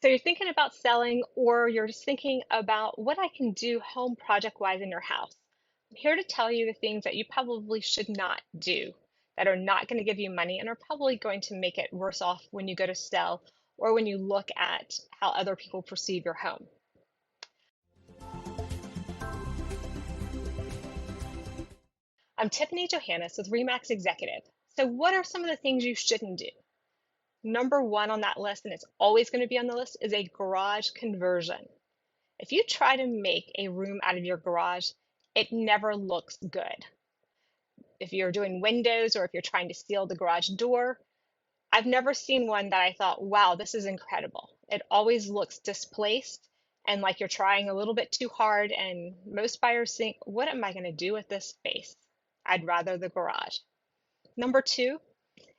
So you're thinking about selling, or you're just thinking about what I can do home project wise in your house. I'm here to tell you the things that you probably should not do that are not going to give you money and are probably going to make it worse off when you go to sell or when you look at how other people perceive your home. I'm Tiffany Johannes with Remax Executive. So, what are some of the things you shouldn't do? Number one on that list, and it's always going to be on the list, is a garage conversion. If you try to make a room out of your garage, it never looks good. If you're doing windows or if you're trying to seal the garage door, I've never seen one that I thought, wow, this is incredible. It always looks displaced and like you're trying a little bit too hard. And most buyers think, what am I going to do with this space? I'd rather the garage. Number two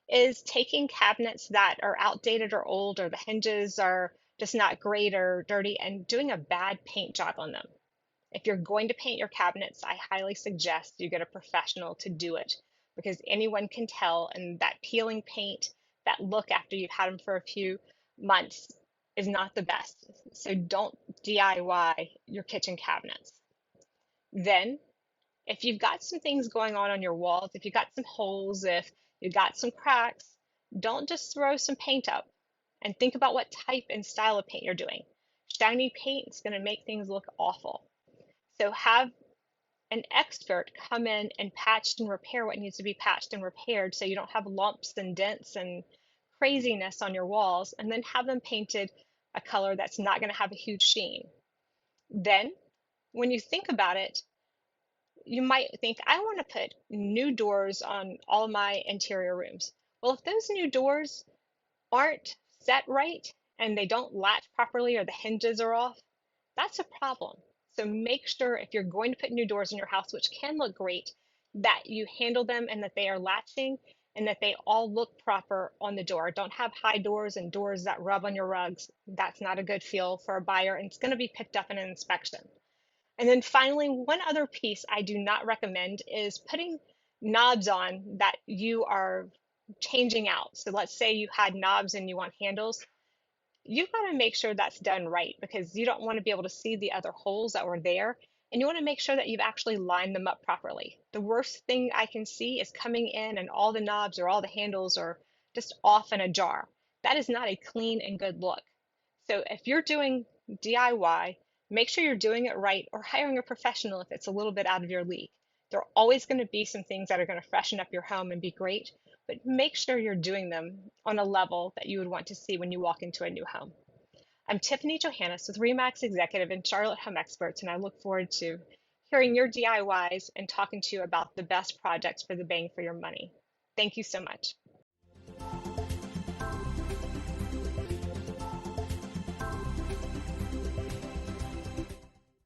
is taking cabinets that are outdated or old or the hinges are just not great or dirty and doing a bad paint job on them. If you're going to paint your cabinets, I highly suggest you get a professional to do it because anyone can tell, and that peeling paint, that look after you've had them for a few months is not the best. So don't DIY your kitchen cabinets. Then, if you've got some things going on your walls, if you've got some holes, if you've got some cracks, don't just throw some paint up and think about what type and style of paint you're doing. Shiny paint is going to make things look awful. So have an expert come in and patch and repair what needs to be patched and repaired so you don't have lumps and dents and craziness on your walls, and then have them painted a color that's not going to have a huge sheen. Then, when you think about it, you might think, I want to put new doors on all my interior rooms. Well, if those new doors aren't set right and they don't latch properly or the hinges are off, that's a problem. So make sure if you're going to put new doors in your house, which can look great, that you handle them and that they are latching and that they all look proper on the door. Don't have high doors and doors that rub on your rugs. That's not a good feel for a buyer, and it's going to be picked up in an inspection. And then finally, one other piece I do not recommend is putting knobs on that you are changing out. So let's say you had knobs and you want handles. You've got to make sure that's done right because you don't want to be able to see the other holes that were there. And you want to make sure that you've actually lined them up properly. The worst thing I can see is coming in and all the knobs or all the handles are just off in a jar. That is not a clean and good look. So if you're doing DIY, make sure you're doing it right or hiring a professional if it's a little bit out of your league. There are always going to be some things that are going to freshen up your home and be great, but make sure you're doing them on a level that you would want to see when you walk into a new home. I'm Tiffany Johannes with Remax Executive and Charlotte Home Experts, and I look forward to hearing your DIYs and talking to you about the best projects for the bang for your money. Thank you so much.